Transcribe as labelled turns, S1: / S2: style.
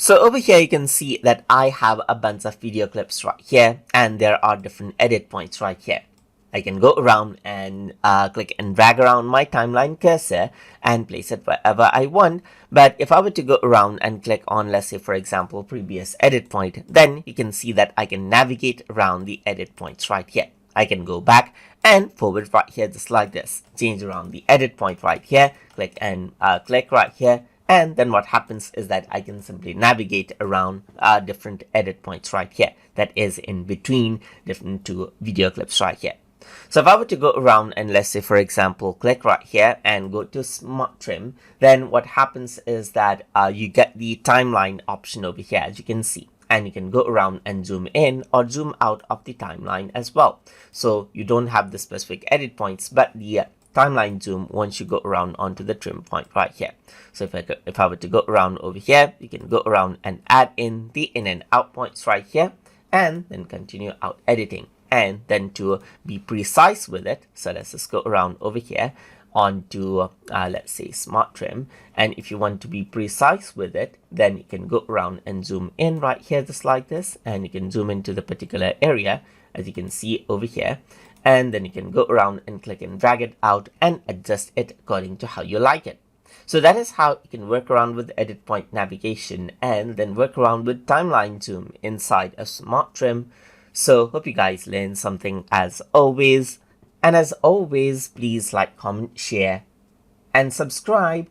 S1: So over here, you can see that I have a bunch of video clips right here, and there are different edit points right here. I can go around and click and drag around my timeline cursor and place it wherever I want. But if I were to go around and click on, let's say, for example, previous edit point, then you can see that I can navigate around the edit points right here. I can go back and forward right here, just like this. Change around the edit point right here, click and click right here. And then what happens is that I can simply navigate around different edit points right here. That is in between different two video clips right here. So if I were to go around and let's say, for example, click right here and go to Smart Trim, then what happens is that you get the timeline option over here, as you can see. And you can go around and zoom in or zoom out of the timeline as well. So you don't have the specific edit points, but the timeline zoom once you go around onto the trim point right here. So if I were to go around over here, you can go around and add in the in and out points right here, and then continue out editing. And then to be precise with it, so let's just go around over here onto let's say Smart Trim, and if you want to be precise with it, then you can go around and zoom in right here, just like this, and you can zoom into the particular area, as you can see over here, and then you can go around and click and drag it out and adjust it according to how you like it. So that is how you can work around with edit point navigation and then work around with timeline zoom inside a Smart Trim. So hope you guys learned something as always. And as always, please like, comment, share, and subscribe.